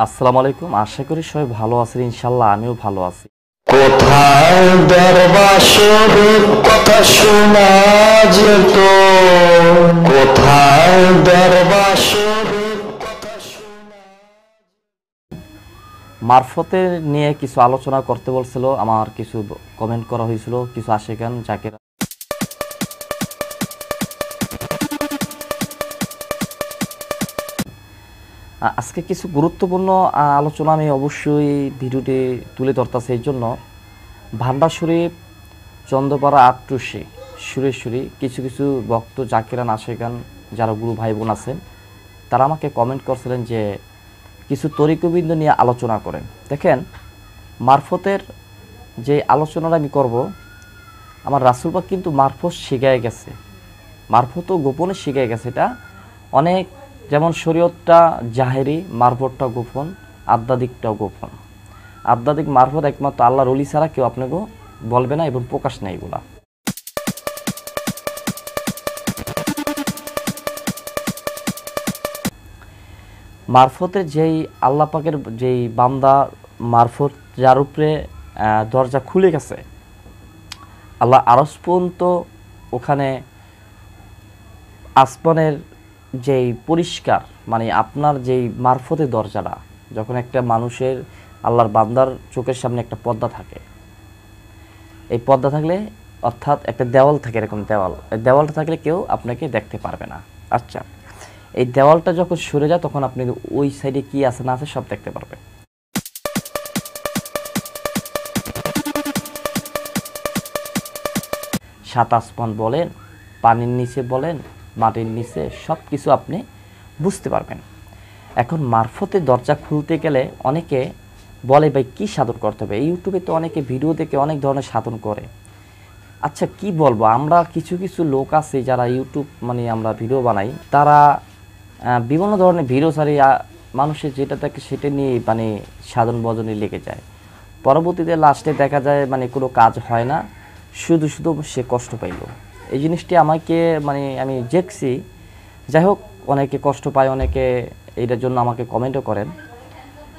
আসসালামু আলাইকুম। আশা করি সবাই ভালো আছেন। ইনশাল্লাহ আমিও ভালো আছি। কোথায় দরবাসরের কথা শোনা যেত, কোথায় দরবাসরের কথা শোনা। মারফতের নিয়ে কিছু আলোচনা করতে বলছিল, আমার কিছু কমেন্ট করা হয়েছিল কিছু আশিকান জাকির। আজকে কিছু গুরুত্বপূর্ণ আলোচনা আমি অবশ্যই ভিডিওটি তুলে ধরতেছি। এই জন্য ভান্ডার শরীফ, চন্দ্রপাড়া আটটুসি, সুরেশ্বরী কিছু কিছু ভক্ত জাকিরান আশিকান যারা গুরু ভাই বোন আছেন, তারা আমাকে কমেন্ট করছিলেন যে কিছু তরিকবিন্দু নিয়ে আলোচনা করেন। দেখেন, মারফতের যে আলোচনাটা আমি করব, আমার রাসূল পাক কিন্তু মারফত শিখায় গেছে, মারফতও গোপনে শিখায় গেছে। এটা অনেক, যেমন শরীয়তটা জাহেরি, মারফতটা গোপন, আধ্যাত্মিকটাও গোপন। আধ্যাত্মিক মারফত একমাত্র আল্লাহর ওলি ছাড়া কেউ আপনাকে বলবে না এবং প্রকাশ নেই এগুলা। মারফতের যেই আল্লাহ পাকের যেই বান্দা মারফত যার উপরে দরজা খুলে গেছে, আল্লাহ আরশ পর্যন্ত, ওখানে আসমানের যেই পরিষ্কার, মানে আপনার যেই মারফতের দরজাটা, যখন একটা মানুষের, আল্লাহর বান্দার চোখের সামনে একটা পর্দা থাকে, এই পর্দা থাকলে অর্থাৎ একটা দেওয়াল থাকে, এরকম দেওয়াল, এই দেওয়ালটা থাকলে কেউ আপনাকে দেখতে পারবে না। আচ্ছা, এই দেওয়ালটা যখন সরে যায় তখন আপনি ওই সাইডে কি আছে না আছে সব দেখতে পারবেন। সাত আসমান বলেন, পানির নিচে বলেন, মাটির নিচে, সব কিছু আপনি বুঝতে পারবেন। এখন মারফতের দরজা খুলতে গেলে অনেকে বলে, ভাই কী সাধন করতে হবে? ইউটিউবে তো অনেকে ভিডিও দেখে অনেক ধরনের সাধন করে। আচ্ছা, কি বলবো, আমরা কিছু কিছু লোক আছে যারা ইউটিউব, মানে আমরা ভিডিও বানাই, তারা বিভিন্ন ধরনের ভিডিও ছাড়ি, মানুষের যেটা থাকে সেটা নিয়ে মানে সাধন ভজনে লেগে যায়। পরবর্তীতে লাস্টে দেখা যায় মানে কোনো কাজ হয় না, শুধু শুধু সে কষ্ট পাইল। এই জিনিসটি আমাকে, মানে আমি দেখছি। যাই হোক, অনেকে কষ্ট পায়, অনেকে এটার জন্য আমাকে কমেন্টও করেন।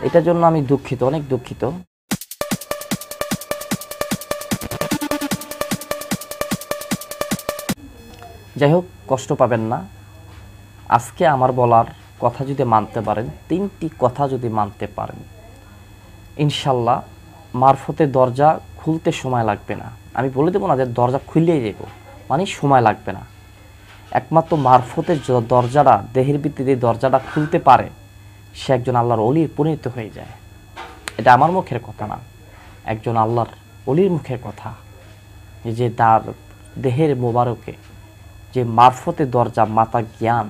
এটার জন্য আমি দুঃখিত, অনেক দুঃখিত। যাই হোক, কষ্ট পাবেন না। আজকে আমার বলার কথা যদি মানতে পারেন, 3টি কথা যদি মানতে পারেন, ইনশাল্লাহ মারফতের দরজা খুলতে সময় লাগবে না। আমি বলে দেবো না যে দরজা খুললেই যাব, মানে সময় লাগবে না। একমাত্র মারফতের দরজাটা, দেহের ভিত্তিতে দরজাটা খুলতে পারে, সে একজন আল্লাহর অলির পরিণত হয়ে যায়। এটা আমার মুখের কথা না, একজন আল্লাহর অলির মুখের কথা, যে তার দেহের মোবারকে যে মারফতের দরজা, মাতা জ্ঞান,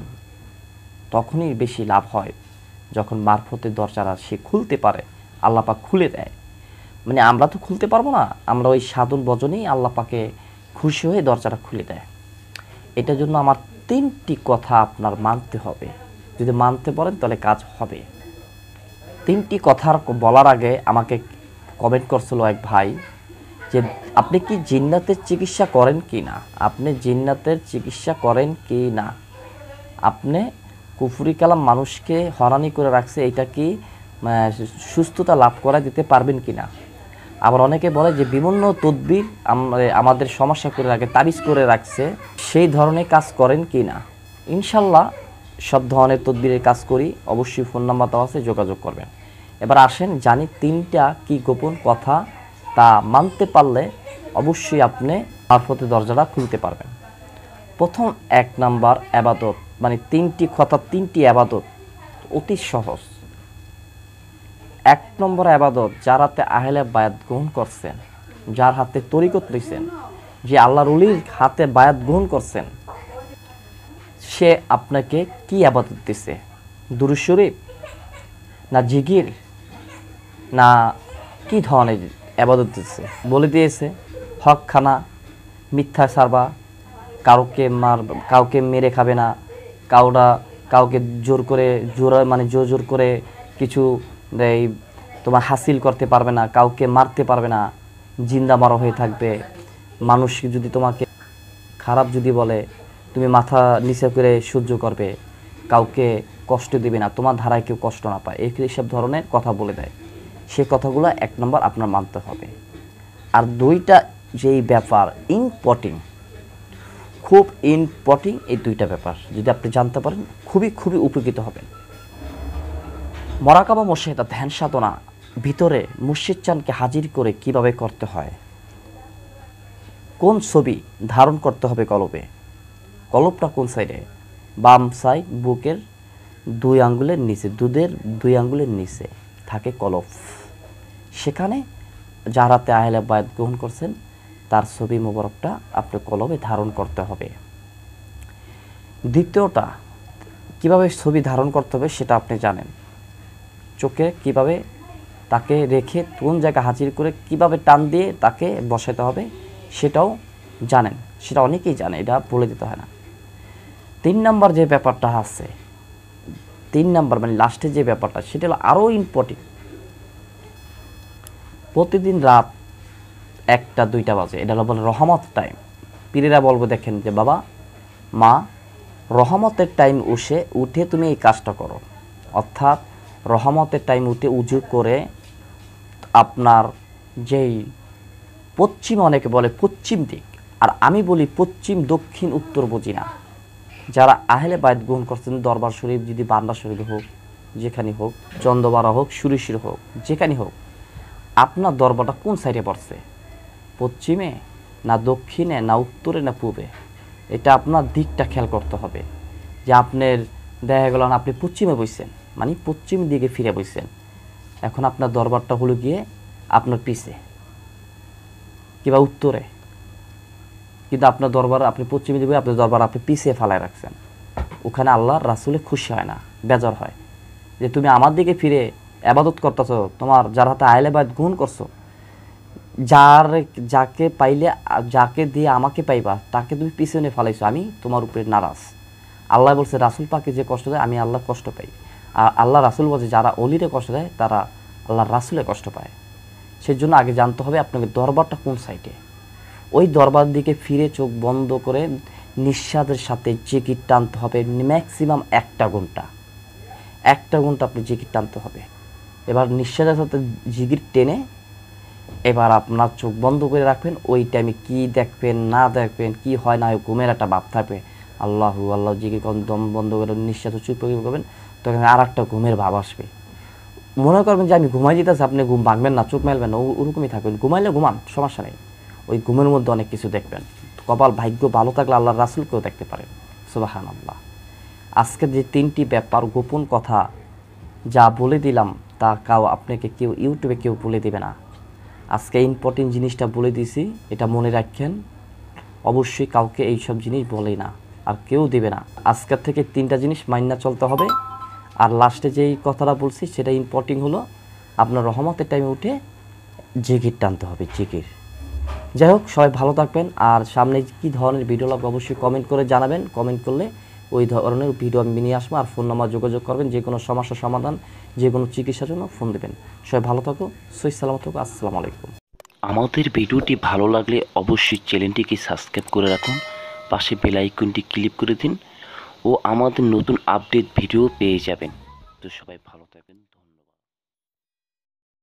তখনই বেশি লাভ হয় যখন মারফতের দরজাটা সে খুলতে পারে, আল্লাহ পাক খুলে দেয়। মানে আমরা তো খুলতে পারবো না, আমরা ওই সাধন ভজনেই আল্লাহ পাকে খুশি হয়ে দরজাটা খুলে দেয়। এটার জন্য আমার 3টি কথা আপনার মানতে হবে। যদি মানতে পারেন তাহলে কাজ হবে। 3টি কথার বলার আগে আমাকে কমেন্ট করছিল এক ভাই যে আপনি কি জিন্নাতের চিকিৎসা করেন কি না, আপনি জিন্নাতের চিকিৎসা করেন কি না, আপনি কুফরি কালাম মানুষকে হয়রানি করে রাখছে, এটা কি সুস্থতা লাভ করা দিতে পারবেন কি না। আবার অনেকে বলে যে বিভিন্ন তদবির আমাদের সমস্যা করে রাখে, তাবিজ করে রাখছে, সেই ধরনের কাজ করেন কি না। ইনশাল্লাহ সব ধরনের তদবিরের কাজ করি। অবশ্যই ফোন নাম্বার দেওয়া আছে, যোগাযোগ করবেন। এবার আসেন জানি 3টা কি গোপন কথা, তা মানতে পারলে অবশ্যই আপনি মারফতের দরজাটা খুলতে পারবেন। প্রথম 1 নাম্বার ইবাদত, মানে 3টি কথা, 3টি ইবাদত অতি সহজ। 1 নম্বর ইবাদত, যার হাতে আহলে বায়াত গ্রহণ করছেন, যার হাতে তরিকত লইছেন, যে আল্লাহর ওলির হাতে বায়াত গ্রহণ করছেন, সে আপনাকে কি ইবাদত দিছে? দুরূদ শরীফ, না জিকির, না কি ধরনের ইবাদত দিচ্ছে? বলে দিয়েছে হক খানা, মিথ্যা ছাড়বা, কাউকে মেরে খাবে না, কাউকে জোর করে, মানে জোর করে কিছু এই তোমার হাসিল করতে পারবে না, কাউকে মারতে পারবে না, জিন্দা মারা হয়ে থাকবে। মানুষ যদি তোমাকে খারাপ যদি বলে, তুমি মাথা নিচে করে সহ্য করবে, কাউকে কষ্ট দিবে না, তোমার ধারায় কেউ কষ্ট না পায়, এইসব ধরনের কথা বলে দেয়। সে কথাগুলো 1 নম্বর আপনার মানতে হবে। আর 2টা যেই ব্যাপার ইম্পর্টেন্ট, খুব ইম্পর্টেন্ট, এই 2টা ব্যাপার যদি আপনি জানতে পারেন খুবই উপকৃত হবেন। মোরাকাবা মুশাহাদা ধ্যান সাধনা ভিতরে মুর্শিদ চানকে হাজির করে কিভাবে করতে হয়, কোন ছবি ধারণ করতে হবে কলবে, কলবটা কোন সাইডে, বাম সাইড বুকের 2 আঙ্গুলের নিচে, দুধের 2 আঙ্গুলের নিচে থাকে কলব। সেখানে যার হাতে আহলে বায়াত গ্রহণ করছেন তার ছবি মোবারকটা আপনি কলবে ধারণ করতে হবে। দ্বিতীয়টা, কিভাবে ছবি ধারণ করতে হবে সেটা আপনি জানেন। চোখে কিভাবে তাকে রেখে কোন জায়গায় হাজির করে কিভাবে টান দিয়ে তাকে বসাতে হবে সেটাও জানেন, সেটা অনেকেই জানে, এটা বলে দিতে হয় না। 3 নাম্বার যে ব্যাপারটা আছে, 3 নাম্বার মানে লাস্টে যে ব্যাপারটা, সেটা হলো আরও ইম্পর্টেন্ট। প্রতিদিন রাত 1টা-2টা বাজে, এটা হলো বলে রহমত টাইম। পীরেরা বলবো দেখেন যে বাবা মা রহমতের টাইম উঠে তুমি এই কাজটা করো, অর্থাৎ রহমতের টাইম উঠে উজু করে আপনার যেই পশ্চিম, অনেকে বলে পশ্চিম দিক, আর আমি বলি পশ্চিম দক্ষিণ উত্তর বুঝি না। যারা আহলে বায়াত গ্রহণ করছেন দরবার শরীফ, যদি বান্দা শরীফ হোক, যেখানে হোক, চন্দ্রবাড়া হোক, সুরিশির হোক, যেখানে হোক, আপনার দরবারটা কোন সাইডে পড়ছে, পশ্চিমে না দক্ষিণে না উত্তরে না পূবে, এটা আপনার দিকটা খেয়াল করতে হবে। যে আপনার দেখা গেল না আপনি পশ্চিমে বসছেন, মানে পশ্চিম দিকে ফিরে বসছেন, এখন আপনার দরবারটা হলো গিয়ে আপনার পিছে কিংবা উত্তরে, কিন্তু আপনার দরবার আপনি পশ্চিমে দিকে, আপনার দরবার আপনি পিছিয়ে ফেলায় রাখছেন। ওখানে আল্লাহর রাসূলে খুশি হয় না, বেজার হয় যে তুমি আমার দিকে ফিরে ইবাদত করতেছো, তোমার যার হাতে আহলে বায়াত গ্রহণ করছো, যাকে পাইলে, যাকে দিয়ে আমাকে পাইবা, তাকে তুমি পিছনে ফেলাইছো, আমি তোমার উপরে নারাজ। আল্লাহ বলছে রাসূল পাকে যে কষ্ট দেয় আমি আল্লাহ কষ্ট পাই, আর আল্লাহ রাসূল বলছে যারা অলিরে কষ্ট দেয় তারা আল্লাহর রাসূলে কষ্ট পায়। সেজন্য আগে জানতে হবে আপনাকে দরবারটা কোন সাইডে। ওই দরবার দিকে ফিরে চোখ বন্ধ করে নিঃশ্বাসের সাথে জিকির টানতে হবে, ম্যাক্সিমাম 1টা ঘন্টা, 1টা ঘন্টা আপনি জিকির টানতে হবে। এবার নিঃশ্বাসের সাথে জিকির টেনে এবার আপনার চোখ বন্ধ করে রাখবেন। ওই টাইমে কী দেখবেন না দেখবেন, কি হয় না হয়, ঘুমের একটা ভাব থাকবে, আল্লাহু আল্লাহ জিকির দম বন্ধ করে নিঃশ্বাস চুপ করবেন, তখন আর একটা ঘুমের ভাব আসবে। মনে করবেন যে আমি ঘুমাই দিতেছি, আপনি ঘুম ভাঙবেন না, চোখ মেলবেন না, ওরকমই থাকবেন। ঘুমাইলে ঘুমান, সমস্যা নেই, ওই ঘুমের মধ্যে অনেক কিছু দেখবেন। কপাল ভাগ্য ভালো থাকলে আল্লাহর রাসূলকেও দেখতে পারেন। সুবহানাল্লাহ। আজকে যে 3টি ব্যাপার গোপন কথা যা বলে দিলাম, তা আপনাকে কেউ ইউটিউবে কেউ বলে দেবে না। আজকে ইম্পর্টেন্ট জিনিসটা বলে দিয়েছি, এটা মনে রাখেন। অবশ্যই কাউকে এইসব জিনিস বলে না, আর কেউ দেবে না। আজকের থেকে 3টা জিনিস মাইনা চলতে হবে। আর লাস্টে যেই কথাটা বলছি সেটা ইম্পর্টেন্ট হলো আপনার রহমতের টাইমে উঠে জিকির টানতে হবে, জিকির। যাই হোক, সবাই ভালো থাকবেন। আর সামনে কী ধরনের ভিডিও লাগবে অবশ্যই কমেন্ট করে জানাবেন। কমেন্ট করলে ওই ধরনের ভিডিও আমি নিয়ে আসবো। আর ফোন নাম্বার যোগাযোগ করবেন, যে কোনো সমস্যার সমাধান, যে কোনো চিকিৎসার জন্য ফোন দেবেন। সবাই ভালো থাকো, সহি সালামত থাকো। আসসালামু আলাইকুম। আমাদের ভিডিওটি ভালো লাগলে অবশ্যই চ্যানেলটিকে সাবস্ক্রাইব করে রাখুন, পাশে বেল আইকনটি ক্লিক করে দিন ও আমাদের নতুন আপডেট ভিডিও পেয়ে যাবেন। তো সবাই ভালো থাকবেন।